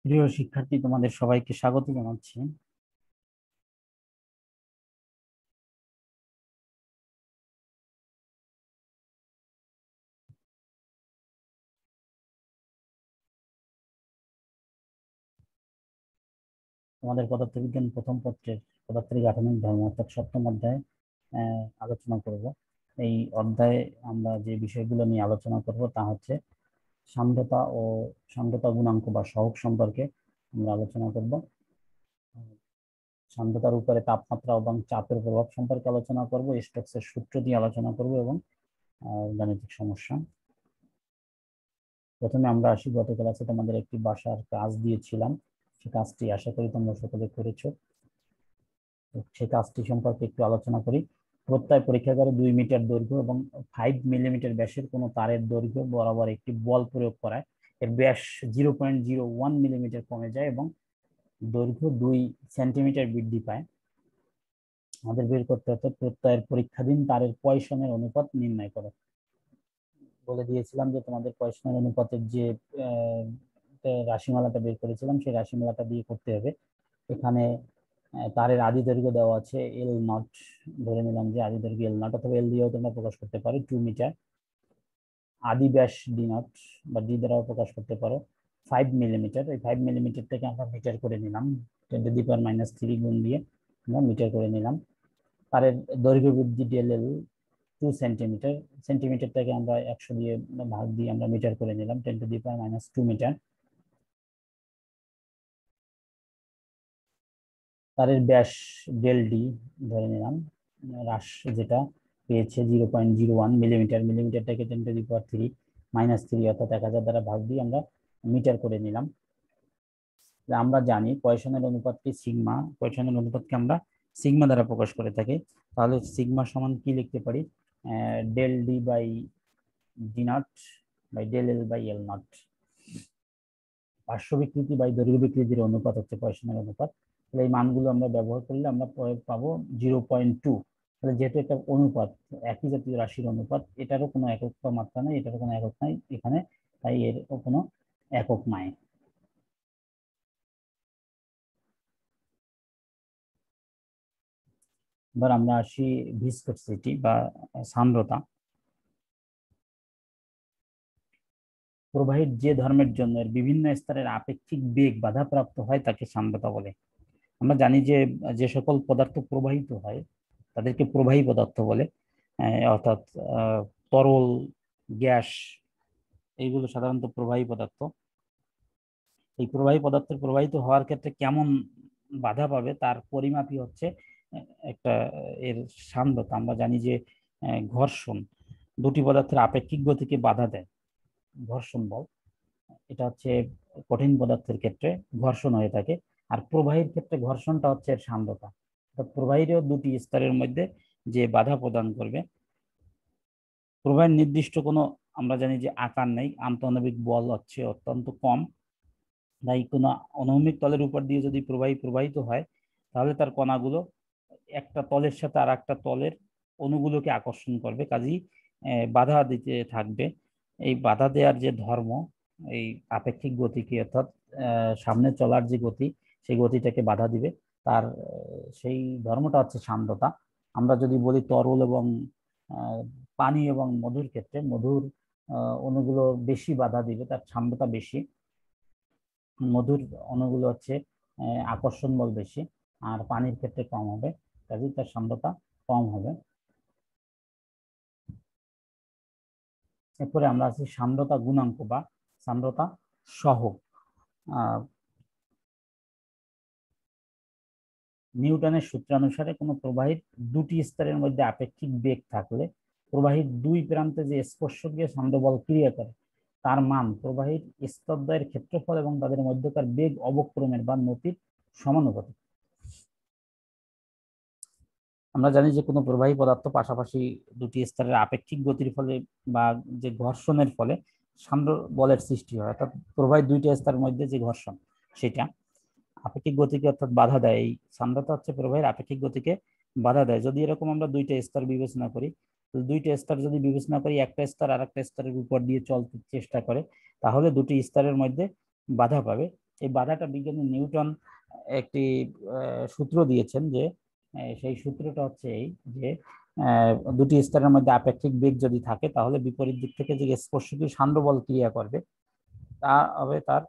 প্রিয় শিক্ষার্থী, তোমাদের সবাইকে স্বাগত জানাচ্ছি। তোমাদের পদার্থবিজ্ঞান প্রথম পত্রের পদার্থের গাঠনিক ধর্ম অর্থাৎ সপ্তম অধ্যায় আলোচনা করব। এই অধ্যায়ে আমরা যে বিষয়গুলো নিয়ে আলোচনা করব তা হচ্ছে সান্দ্রতা ও সান্দ্রতা গুণাঙ্ক বা সহগ সম্পর্কে আমরা আলোচনা করব। সান্দ্রতার উপরে তাপমাত্রা এবং চাপের প্রভাব সম্পর্কে আলোচনা করব, স্টোকসের সূত্র দিয়ে আলোচনা করব এবং গাণিতিক সমস্যা। প্রথমে আমরা আসি, গত ক্লাসে তোমাদের একটি বাসার কাজ দিয়েছিলাম। সে কাজটি আশা করি তোমরা সকলে করেছো। সেই কাজটি সম্পর্কে একটু আলোচনা করি। প্রত্যয় পরীক্ষাগারে 2 মিটার দৈর্ঘ্য এবং 5 মিলিমিটার ব্যাসের কোনো তারের দৈর্ঘ্য বরাবর একটি বল প্রয়োগ করায় এর ব্যাস 0.01 মিলিমিটার কমে যায় এবং দৈর্ঘ্য 2 সেন্টিমিটার বৃদ্ধি পায়। আমাদের বের করতে হতো প্রত্যয়ের পরীক্ষাধীন তারের পয়সনের অনুপাত নির্ণয় করো। বলে দিয়েছিলাম যে তোমাদের পয়সনের অনুপাতের যে রাশিমালাটা বের করেছিলাম সেই রাশিমালাটা দিয়ে করতে হবে। এখানে তারের আদি দৈর্ঘ্য দেওয়া আছে এল নট, ধরে নিলাম যে আদি দৈর্ঘ্য এল নট, অথবা এল দিয়েও তোমরা প্রকাশ করতে পারো 2 মিটার। আদি ব্যাস ডি নট বা ডি দ্বারাও প্রকাশ করতে পারো 5 মিলিমিটার। এই 5 মিলিমিটার থেকে আমরা মিটার করে নিলাম, 10⁻³ গুণ দিয়ে আমরা মিটার করে নিলাম। তারের দৈর্ঘ্য বৃদ্ধি ডেল এল 2 সেন্টিমিটার, সেন্টিমিটারটাকে আমরা 100 দিয়ে ভাগ দিয়ে আমরা মিটার করে নিলাম 10⁻² মিটার। তারের ব্যাস ডেল ডি ধরে নিলাম, হ্রাস যেটা পেয়েছে 0.01 মিলিমিটার, মিলিমিটারটাকে 10⁻³ অর্থাৎ 1000 দ্বারা ভাগ দিয়ে আমরা মিটার করে নিলাম। আমরা জানি পয়সনের অনুপাতকে সিগমা, পয়সনের অনুপাতকে আমরা সিগমা দ্বারা প্রকাশ করে থাকি। তাহলে সিগমা সমান কি লিখতে পারি? Del D by D not by del L by L not. পার্শ্ব বিকৃতি বাই দৈর্ঘ্য বিকৃতির অনুপাত হচ্ছে পয়সনের অনুপাত। তাহলে এই মানগুলো আমরা ব্যবহার করলে আমরা পাবো 0.2। তাহলে যেহেতু একটা অনুপাত, একই জাতীয় রাশির অনুপাত, এটারও কোনো একক বা মাত্রা নাই, এটারও কোনো একক নাই এখানে, তাই এর কোনো একক নাই। এবার আমরা আসি ভিসকসিটি বা সান্দ্রতা। প্রবাহের যে ধর্মের জন্য এর বিভিন্ন স্তরের আপেক্ষিক বেগ বাধাপ্রাপ্ত হয় তাকে সান্দ্রতা বলে। আমরা জানি যে যে সকল পদার্থ প্রবাহিত হয় তাদেরকে প্রবাহী পদার্থ বলে, অর্থাৎ তরল, গ্যাস, এইগুলো সাধারণত প্রবাহী পদার্থ। এই প্রবাহী পদার্থের প্রবাহিত হওয়ার ক্ষেত্রে কেমন বাধা পাবে তার পরিমাপই হচ্ছে একটা এর সান্দ্রতা। আমরা জানি যে ঘর্ষণ দুটি পদার্থের আপেক্ষিক গতিকে বাধা দেয়, ঘর্ষণ বল। এটা হচ্ছে কঠিন পদার্থের ক্ষেত্রে ঘর্ষণ হয়ে থাকে, আর প্রবাহীর ক্ষেত্রে ঘর্ষণটা হচ্ছে এর সান্দ্রতা। প্রবাহীরও দুটি স্তরের মধ্যে যে বাধা প্রদান করবে। প্রবাহের নির্দিষ্ট কোনো আমরা জানি যে আকার নেই, আন্তঃআণবিক বল হচ্ছে অত্যন্ত কম, তাই কোনো অনুভূমিক তলের উপর দিয়ে যদি প্রবাহিত হয় তাহলে তার কণাগুলো একটা তলের সাথে আর একটা তলের অণুগুলোকে আকর্ষণ করবে, কাজেই বাধা দিতে থাকবে। এই বাধা দেওয়ার যে ধর্ম, এই আপেক্ষিক গতিকে অর্থাৎ সামনে চলার যে গতি, সেই গতিটাকে বাধা দিবে, তার সেই ধর্মটা হচ্ছে সান্দ্রতা। আমরা যদি বলি তরল এবং পানি এবং মধুর ক্ষেত্রে, মধুর অণুগুলো বেশি বাধা দিবে, তার সান্দ্রতা বেশি। মধুর অণুগুলো হচ্ছে আকর্ষণ বল বেশি, আর পানির ক্ষেত্রে কম হবে, কাজেই তার সান্দ্রতা কম হবে। এরপরে আমরা আছি সান্দ্রতা গুণাঙ্ক বা সান্দ্রতা সহগ। নিউটনের সূত্রানুসারে কোনো প্রবাহীর দুটি স্তরের মধ্যে আপেক্ষিক বেগ থাকলে প্রবাহীর দুই প্রান্তে যে স্পর্শকীয় সান্দ্রবল ক্রিয়া করে তার মান প্রবাহীর স্তরদ্বয়ের ক্ষেত্রফল এবং তাদের মধ্যকার বেগ অবক্রমের বা নতির সমানুপাতিক। আমরা জানি যে কোনো প্রবাহী পদার্থ পাশাপাশি দুটি স্তরের আপেক্ষিক গতির ফলে বা যে ঘর্ষণের ফলে সান্দ্র বলের সৃষ্টি হয়, অর্থাৎ প্রবাহী দুইটা স্তরের মধ্যে যে ঘর্ষণ সেটা আপেক্ষিক গতিকে অর্থাৎ বাধা দেয়। এই সান্দ্রতা হচ্ছে প্রবাহের আপেক্ষিক গতিকে বাধা দেয়। যদি এরকম আমরা দুইটা স্তর বিবেচনা করি, দুইটা স্তর যদি বিবেচনা করি, একটা স্তর আর একটা স্তরের উপর দিয়ে চলতে চেষ্টা করে, তাহলে দুটি স্তরের মধ্যে বাধা পাবে। এই বাধাটা বিজ্ঞানী নিউটন একটি সূত্র দিয়েছেন, যে সেই সূত্রটা হচ্ছে এই যে দুটি স্তরের মধ্যে আপেক্ষিক বেগ যদি থাকে তাহলে বিপরীত দিক থেকে যে স্পর্শকীয় সান্দ্র বল ক্রিয়া করবে তা হবে তার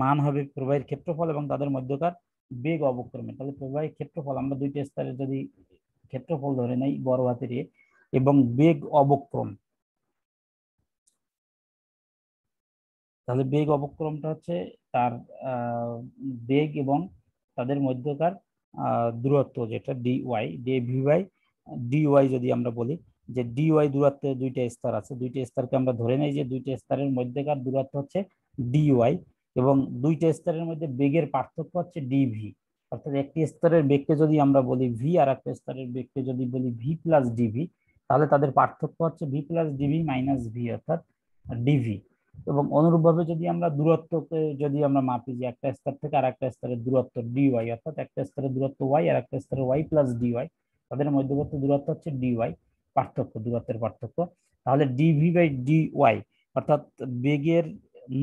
মান হবে প্রবাহের ক্ষেত্রফল এবং তাদের মধ্যকার বেগ অবক্রমে। তাহলে প্রবাহের ক্ষেত্রফল আমরা দুইটি স্তরের যদি ক্ষেত্রফল ধরে নেই বড় হাতের এ, এবং বেগ অবক্রম, তাহলে বেগ অবক্রমটা হচ্ছে তার বেগ এবং তাদের মধ্যকার দূরত্ব, যেটা ডিওয়াই ডিভি বাই ডিওয়াই। যদি আমরা বলি যে ডিওয়াই দূরত্বে দুইটা স্তর আছে, দুইটা স্তরকে আমরা ধরে নেই যে দুইটা স্তরের মধ্যকার দূরত্ব হচ্ছে ডিওয়াই, এবং দুইটা স্তরের মধ্যে বেগের পার্থক্য হচ্ছে ডিভি। অর্থাৎ একটি স্তরের বেগকে যদি আমরা বলি ভি আর একটা স্তরের বেগকে যদি বলি ভি প্লাস ডিভি, তাহলে তাদের পার্থক্য হচ্ছে V plus dV minus V, অর্থাৎ ডিভি। এবং অনুরূপভাবে যদি আমরা দূরত্বকে যদি আমরা মাপি যে একটা স্তর থেকে আর একটা স্তরের দূরত্ব ডিওয়াই, অর্থাৎ একটা স্তরের দূরত্ব ওয়াই আর একটা স্তরের ওয়াই প্লাস ডিওয়াই, তাদের মধ্যবর্তী দূরত্ব হচ্ছে ডিওয়াই, পার্থক্য, দূরত্বের পার্থক্য। তাহলে ডিভি বাই ডিওয়াই অর্থাৎ বেগের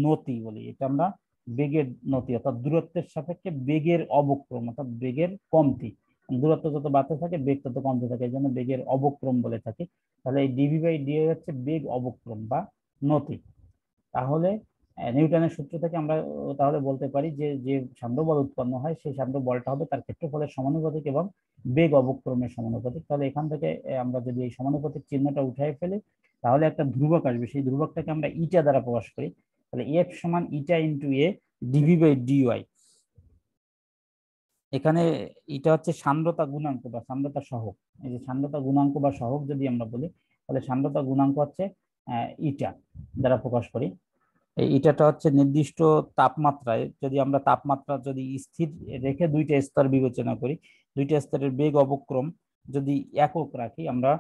নতি বলি, এটা আমরা বেগের নতি অর্থাৎ দূরত্বের সাপেক্ষে বেগের অবক্রম অর্থাৎ বেগের কমতি। দূরত্ব যত বাড়তে থাকে বেগ তত কমতে থাকে, এই জন্য বেগের অবক্রম বলে থাকি। তাহলে এই ডিভি বাই ডিওয়াই হচ্ছে বেগ অবক্রম বা নতি। তাহলে নিউটনের সূত্র থেকে আমরা তাহলে বলতে পারি যে যে সান্দ্র বল উৎপন্ন হয় সেই সান্দ্র বলটা হবে তার ক্ষেত্রফলের সমানুপাতিক এবং বেগ অবক্রমের সমানুপাতিক। তাহলে এখান থেকে আমরা যদি এই সমানুপাতিক চিহ্নটা উঠাই ফেলি তাহলে একটা ধ্রুবক আসবে, সেই ধ্রুবকটাকে আমরা ইটা দ্বারা প্রকাশ করি। তাহলে এফ সমান eta into A DV by DY. এখানে এটা হচ্ছে সান্দ্রতা গুণাঙ্ক বা সান্দ্রতা সহগ। এই যে সান্দ্রতা গুণাঙ্ক বা সহগ যদি আমরা বলি, তাহলে সান্দ্রতা গুণাঙ্ক হচ্ছে ইটা দ্বারা প্রকাশ করি। এটাটা হচ্ছে নির্দিষ্ট তাপমাত্রায়, যদি আমরা তাপমাত্রা যদি স্থির রেখে দুইটা স্তর বিবেচনা করি, দুইটা স্তরের বেগ অবক্রম যদি একক রাখি আমরা,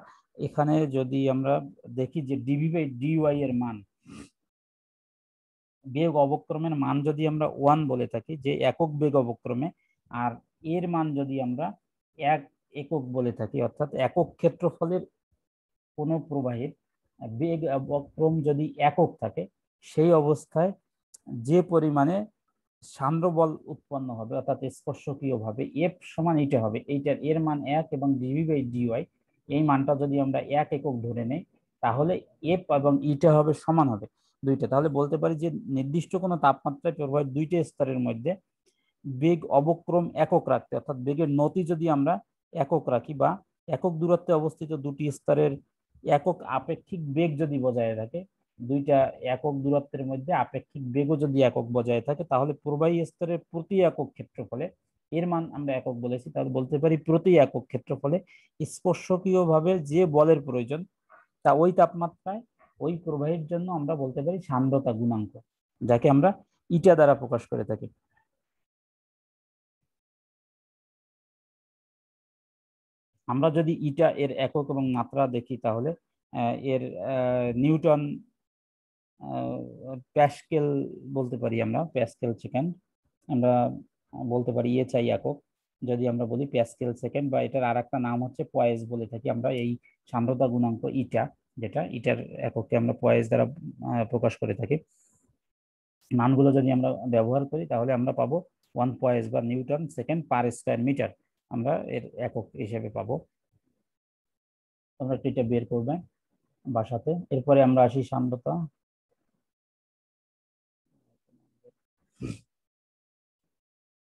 এখানে যদি আমরা দেখি যে ডিভি বাই ডিওয়াই এর মান, বেগ অবক্রমের মান যদি আমরা 1 বলে থাকি যে একক বেগ অবক্রমে, আর এর মান যদি আমরা এক একক বলে থাকি, অর্থাৎ একক ক্ষেত্রফলের কোন প্রবাহের বেগ অবক্রম যদি একক থাকে, সেই অবস্থায় যে পরিমাণে সান্দ্র বল উৎপন্ন হবে অর্থাৎ স্পর্শকীয় ভাবে এফ সমান এইটা হবে, এইটার এর মান 1 এবং ডিভি বাই ডিওয়াই এই মানটা যদি আমরা 1 একক ধরে নেই তাহলে এফ এবং ইটা হবে সমান হবে দুইটা। তাহলে বলতে পারি যে নির্দিষ্ট কোনো তাপমাত্রায় প্রবাহের দুইটা স্তরের মধ্যে বেগ অবক্রম একক রাখতে, অর্থাৎ বেগের নতি যদি আমরা একক রাখি বা একক দূরত্বে অবস্থিত দুটি স্তরের একক আপেক্ষিক বেগ যদি বজায় থাকে, দুইটা একক দূরত্বের মধ্যে আপেক্ষিক বেগও যদি একক বজায় থাকে, তাহলে প্রবাহী স্তরের প্রতি একক ক্ষেত্রফলে এর মান আমরা একক বলেছি, তাহলে বলতে পারি প্রতি একক ক্ষেত্রফলে স্পর্শকীয় ভাবে যে বলের প্রয়োজন তা ওই তাপমাত্রায় ওই প্রবাহের জন্য আমরা বলতে পারি সান্দ্রতা গুণাঙ্ক, যাকে আমরা ইটা দ্বারা প্রকাশ করে থাকি। আমরা যদি ইটা এর একক এবং মাত্রা দেখি তাহলে এর নিউটন প্যাসকেল বলতে পারি, আমরা প্যাসকেল সেকেন্ড আমরা বলতে পারি চাই একক। যদি আমরা বলি প্যাসকেল সেকেন্ড, বা এটার আর একটা নাম হচ্ছে পয়েস বলে থাকি আমরা এই সান্দ্রতা গুণাঙ্ক ইটা, যেটা ইটার এককে আমরা পয়েস দ্বারা প্রকাশ করে থাকি। মানগুলো যদি আমরা ব্যবহার করি তাহলে আমরা পাবো 1 পয়েস বা newton second per square metre, আমরা এর একক হিসেবে পাবো। তোমরা এটা বের করবে বাসাতে। এরপরে আমরা আসি সান্দ্রতা।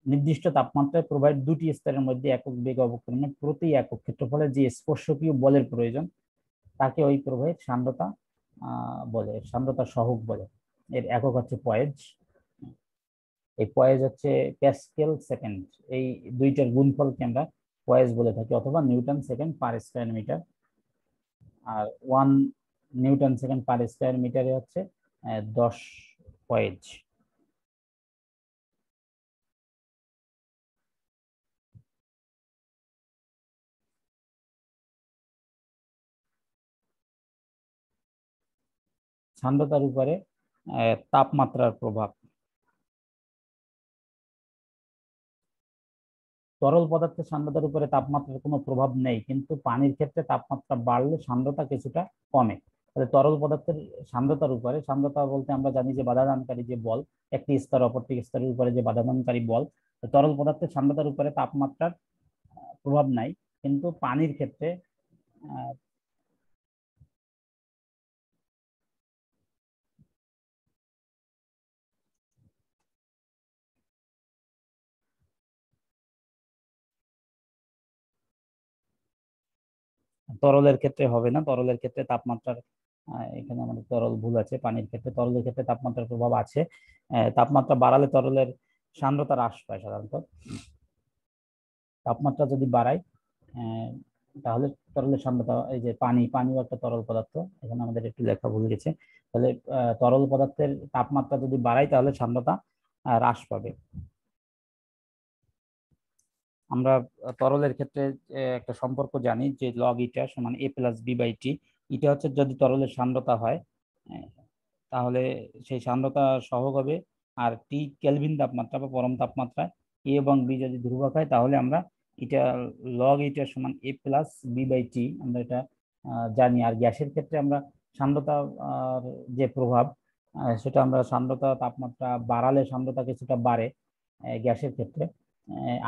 নির্দিষ্ট তাপমাত্রায় প্রবাহের দুটি স্তরের মধ্যে একক বেগ অবক্রমে প্রতি একক ক্ষেত্রফলে যে স্পর্শকীয় বলের প্রয়োজন তাকে ওই প্রবাহের সান্দ্রতা বলে, সান্দ্রতা সহগ বলে। এর একক হচ্ছে পয়েজ। এই পয়েজ হচ্ছে প্যাসকেল সেকেন্ড, এই দুইটার গুণফলকে আমরা পয়েজ বলে থাকি, অথবা newton second per square metre. আর 1 নিউটন সেকেন্ড পার স্কয়ার মিটারে হচ্ছে 10 পয়েজ। সান্দ্রতার উপরে তাপমাত্রার প্রভাব। তরল পদার্থের সান্দ্রতার উপরে তাপমাত্রার কোনো প্রভাব নেই, কিন্তু পানির ক্ষেত্রে তাপমাত্রা বাড়লে সান্দ্রতা কিছুটা কমে। তাহলে তরল পদার্থের সান্দ্রতার উপরে, সান্দ্রতা বলতে আমরা জানি যে বাধাদানকারী যে বল, একটি স্তর অপরটি স্তরের উপরে যে বাধাদানকারী বল, তরল পদার্থের সান্দ্রতার উপরে তাপমাত্রার প্রভাব নাই, কিন্তু পানির ক্ষেত্রে আহ, তরলের ক্ষেত্রে হবে না, তরলের ক্ষেত্রে তাপমাত্রার এখানে আমাদের তরল ভুল আছে, পানির ক্ষেত্রে, তরলের ক্ষেত্রে তাপমাত্রার প্রভাব আছে। তাপমাত্রা বাড়ালে তরলের সান্দ্রতা হ্রাস পায় সাধারণত। তাপমাত্রা যদি বাড়ায় আহ, তাহলে তরলের সান্দ্রতা, এই যে পানিও একটা তরল পদার্থ, এখানে আমাদের একটু লেখা ভুল গেছে। তাহলে তরল পদার্থের তাপমাত্রা যদি বাড়ায় তাহলে সান্দ্রতা হ্রাস পাবে। আমরা তরলের ক্ষেত্রে একটা সম্পর্ক জানি যে লগ ইটা সমান a plus B by T. এটা হচ্ছে যদি তরলের সান্দ্রতা হয়, আহ, তাহলে সেই সান্দ্রতা সহগ হবে, আর টি কেলভিন তাপমাত্রা বা পরম তাপমাত্রায় এ এবং বি যদি ধ্রুবক হয় তাহলে আমরা এটা লগ ইটা সমান a plus B by T আমরা এটা জানি। আর গ্যাসের ক্ষেত্রে আমরা সান্দ্রতা যে প্রভাব, সেটা আমরা সান্দ্রতা তাপমাত্রা বাড়ালে সান্দ্রতা কিছুটা বাড়ে গ্যাসের ক্ষেত্রে।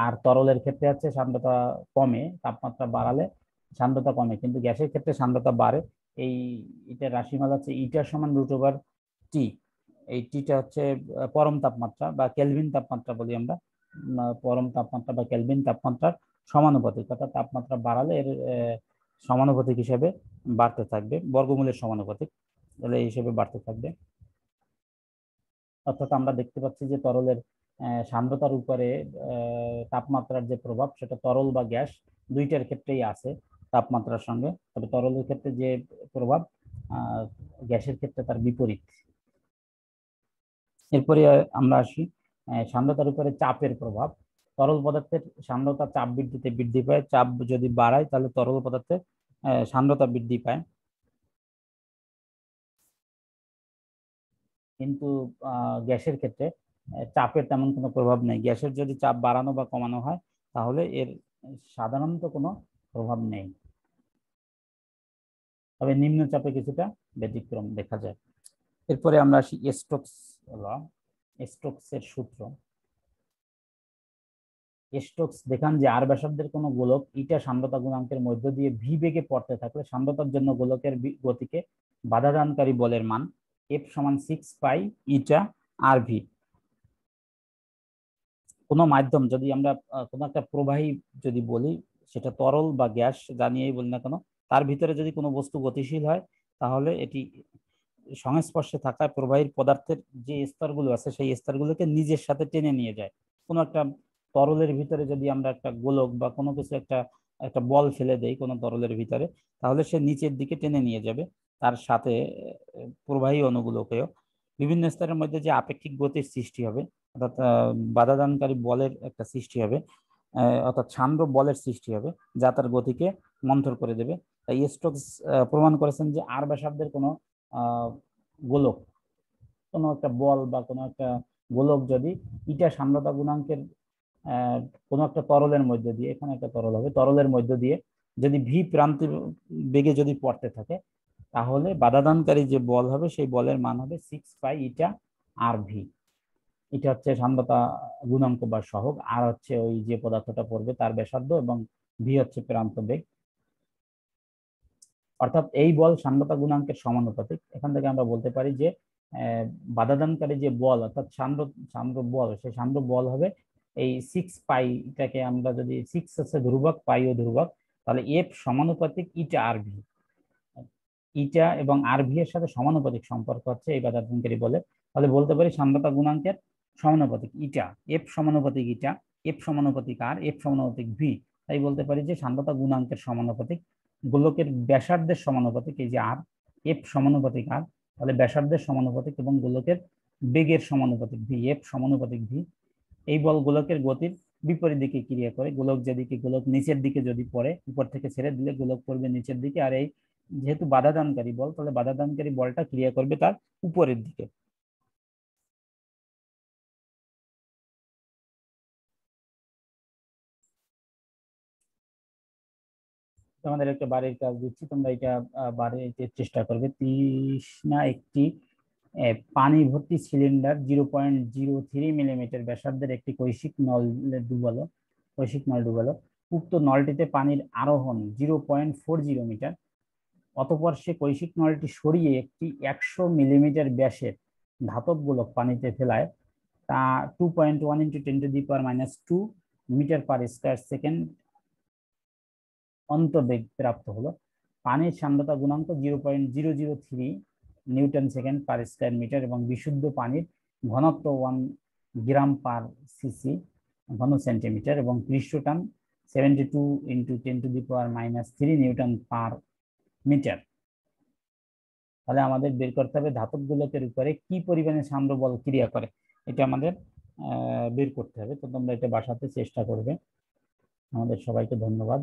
আর তরলের ক্ষেত্রে হচ্ছে সান্দ্রতা কমে, তাপমাত্রা বাড়ালে সান্দ্রতা কমে, কিন্তু গ্যাসের ক্ষেত্রে সান্দ্রতা বাড়ে। এই এটা রাশিমালা হচ্ছে ইটা সমান √/T। এই টিটা হচ্ছে পরম তাপমাত্রা বা কেলভিন তাপমাত্রা বলি আমরা। পরম তাপমাত্রা বা কেলভিন তাপমাত্রার সমানুপাতিক, অর্থাৎ তাপমাত্রা বাড়ালে এর সমানুপাতিক হিসেবে বাড়তে থাকবে, বর্গমূলের সমানুপাতিক, তাহলে এই হিসেবে বাড়তে থাকবে। অর্থাৎ আমরা দেখতে পাচ্ছি যে তরলের সান্দ্রতার উপরে তাপমাত্রার যে প্রভাব সেটা তরল বা গ্যাস দুইটার ক্ষেত্রেই আছে তাপমাত্রার সঙ্গে, তবে তরলের ক্ষেত্রে যে প্রভাব গ্যাসের ক্ষেত্রে তার বিপরীত। এরপরে আমরা আসি সান্দ্রতার উপরে চাপের প্রভাব। তরল পদার্থের সান্দ্রতা চাপ বৃদ্ধিতে বৃদ্ধি পায়, চাপ যদি বাড়ায় তাহলে তরল পদার্থের সান্দ্রতা বৃদ্ধি পায়। কিন্তু গ্যাসের ক্ষেত্রে চাপের তেমন কোনো প্রভাব নেই। গ্যাসের যদি চাপ বাড়ানো বা কমানো হয় তাহলে এর সাধারণত কোনো প্রভাব নেই, তবে নিম্নচাপে কিছুটা ব্যতিক্রম দেখা যায়। এরপরে আমরা আসি স্টোকস ল, স্টোকসের সূত্র। স্টোকস দেখান যে আর ব্যাসার্ধের কোনো গোলক ইটা সান্দ্রতা গুণাঙ্কের মধ্য দিয়ে ভি বেগে পড়তে থাকলে সান্দ্রতার জন্য গোলকের গতিকে বাধাদানকারী বলের মান এফ সমান 6 পাই ইটা আর ভি। কোনো মাধ্যম যদি আমরা কোনো একটা প্রবাহী যদি বলি, সেটা তরল বা গ্যাস জানিয়েই বলি না কেন, তার ভিতরে যদি কোনো বস্তু গতিশীল হয় তাহলে এটি সংস্পর্শে থাকা প্রবাহীর পদার্থের যে স্তরগুলো আছে সেই স্তরগুলোকে নিজের সাথে টেনে নিয়ে যায়। কোনো একটা তরলের ভিতরে যদি আমরা একটা গোলক বা কোনো কিছু একটা একটা বল ফেলে দেই কোনো তরলের ভিতরে, তাহলে সে নিচের দিকে টেনে নিয়ে যাবে তার সাথে প্রবাহী অণুগুলোকেও। বিভিন্ন স্তরের মধ্যে যে আপেক্ষিক গতির সৃষ্টি হবে, অর্থাৎ বাধাদানকারী বলের একটা সৃষ্টি হবে, অর্থাৎ সান্দ্র বলের সৃষ্টি হবে যা তার গতিকে মন্থর করে দেবে। তাই স্টোকস প্রমাণ করেছেন যে আর ব্যাসার্ধের কোনো গোলক, কোনো একটা বল বা কোনো একটা গোলক যদি ইটা সান্দ্রতা গুণাঙ্কের কোনো একটা তরলের মধ্য দিয়ে, এখানে একটা তরল হবে, তরলের মধ্য দিয়ে যদি ভি প্রান্ত বেগে যদি পড়তে থাকে তাহলে বাধাদানকারী যে বল হবে সেই বলের মান হবে 6 পাই ইটা আর ভি। এটা হচ্ছে সান্দ্রতা গুণাঙ্ক বা সহগ, আর হচ্ছে ওই যে পদার্থটা পড়বে তার ব্যাসার্ধ, এবং ভি হচ্ছে প্রান্ত বেগ। অর্থাৎ এই বল সান্দ্রতা গুণাঙ্কের সমানুপাতিক। এখান থেকে আমরা বলতে পারি যে বাধাদানকারী যে বল অর্থাৎ সান্দ্র বল, সেই সান্দ্র বল হবে এই 6 পাই, এটাকে আমরা যদি 6 হচ্ছে ধ্রুবক, পাই ও ধ্রুবক, তাহলে এফ সমানুপাতিক ইটা আর ভি। ইটা এবং আর ভি এর সাথে সমানুপাতিক সম্পর্ক হচ্ছে এই বাধাদানকারী বলে। তাহলে বলতে পারি সান্দ্রতা গুণাঙ্কের সমানুপাতিক ইটা, এফ সমানুপাতিক ইটা, এফ সমানুপাতিক আর, এফ সমানুপাতিক ভি। তাই বলতে পারি যে সান্দ্রতা গুণাঙ্কের সমানুপাতিক গোলকের ব্যাসার্ধের সমানুপাতিক, এই যে আর, এফ সমানুপাতিক আর, তাহলে ব্যাসার্ধের সমানুপাতিক এবং গোলকের বেগের সমানুপাতিক ভি, এফ সমানুপাতিক ভি। এই বল গোলকের গতির বিপরীত দিকে ক্রিয়া করে। গোলক যেদিকে, গোলক নিচের দিকে যদি পড়ে, উপর থেকে ছেড়ে দিলে গোলক পড়বে নিচের দিকে, আর এই যেহেতু বাধাদানকারী বল, তাহলে বাধাদানকারী বলটা ক্রিয়া করবে তার উপরের দিকে। তোমাদের একটা বাড়ির কাজ দিচ্ছি, তোমরা এটা বাড়িতে চেষ্টা করবে। তৃষ্ণা একটি পানি ভর্তি সিলিন্ডার 0.03 মিলিমিটার ব্যাসার্ধের একটি কৈশিক নল ডুবালো। উক্ত নলটিতে পানির আরোহণ 0.40 মিটার। অতঃপর সে কৈশিক নলটি সরিয়ে একটি 100 মিলিমিটার ব্যাসের ধাতব গোলক পানিতে ফেলায়। তা 2.1 × 10⁻²² মিটার পার স্কয়ার সেকেন্ড অন্তবেগ প্রাপ্ত হলো। পানির সান্দ্রতা গুণাঙ্ক 0.003 newton second per square metre এবং বিশুদ্ধ পানির ঘনত্ব 1 গ্রাম/সিসি ঘন সেন্টিমিটার এবং পৃষ্ঠটান 72 × 10⁻³ নিউটন পার মিটার। তাহলে আমাদের বের করতে হবে ধাতব গোলকের উপরে কি পরিমাণে সান্দ্র বল ক্রিয়া করে, এটা আমাদের বের করতে হবে। তো তোমরা এটা বাসাতে চেষ্টা করবে। আমাদের সবাইকে ধন্যবাদ।